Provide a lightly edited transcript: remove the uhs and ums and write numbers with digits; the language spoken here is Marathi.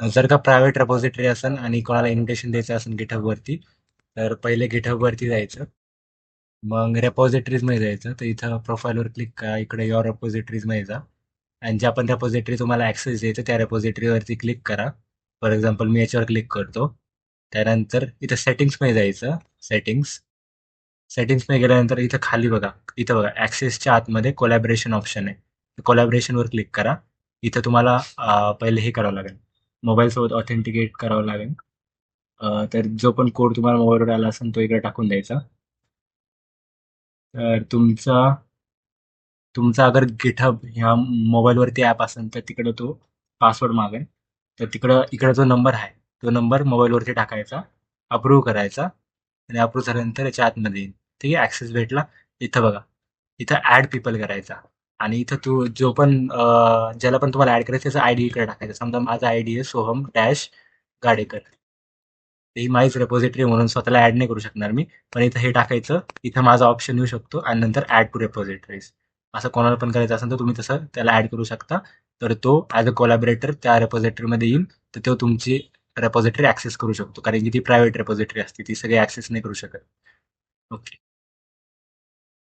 जर का प्रायव्हेट रेपॉझिटरी असेल आणि कोणाला इन्व्हिटेशन द्यायचं असेल GitHub वरती, तर पहिले GitHub वरती जायचं. मग रेपॉझिटरीज मध्ये जायचं. तर इथं प्रोफाईलवर क्लिक करा. इकडे युअर रेपॉझिटरीज मध्ये जा. आणि ज्या पण रेपॉझिटरी तुम्हाला ऍक्सेस द्यायचं त्या रेपॉझिटरीवरती क्लिक करा. फॉर एक्झाम्पल मी याच्यावर क्लिक करतो. त्यानंतर इथं सेटिंग्समध्ये जायचं. सेटिंग्स सेटिंग्समध्ये गेल्यानंतर इथं खाली बघा. इथं बघा ऍक्सेसच्या आतमध्ये कोलॅबरेशन ऑप्शन आहे. कोलॅबरेशनवर क्लिक करा. इथं तुम्हाला पहिले हे करावं लागेल. मोबाईलसोबत ऑथेंटिकेट करावं लागेल. तर जो पण कोड तुम्हाला मोबाईलवर आला असेल तो इकडे टाकून द्यायचा. तर तुमचा अगर गिटहब ह्या मोबाईलवरती ॲप असेल तर तिकडं तो पासवर्ड मागेल. तर इकडं जो नंबर आहे तो नंबर मोबाईलवरती टाकायचा, अप्रूव्ह करायचा आणि अप्रूव्ह झाल्यानंतर याच्या आतमध्ये येईल. ठीक आहे, ॲक्सेस भेटला. इथं बघा, इथं ॲड पीपल करायचा आणि इथं तू जो पण ज्याला पण तुम्हाला ॲड करायचं त्याचा आय डी इकडे टाकायचा. समजा माझा आय डी आहे सोहम डॅश गाडेकर. ही माझीच रेपॉझिटरी म्हणून स्वतःला ॲड नाही करू शकणार मी. पण इथं हे टाकायचं. इथं माझा ऑप्शन येऊ शकतो आणि नंतर ॲड टू रेपॉझिटरीज. असं कोणाला पण करायचं असेल तर तुम्ही तसं त्याला ॲड करू शकता. तर तो ॲज अ कोलॅबरेटर त्या रेपॉझिटरीमध्ये येईल. तर तो तुमची रेपॉझिटरी ॲक्सेस करू शकतो. कारण की ती प्रायव्हेट रेपॉझिटरी असते. ती सगळी ॲक्सेस नाही करू शकत. ओके.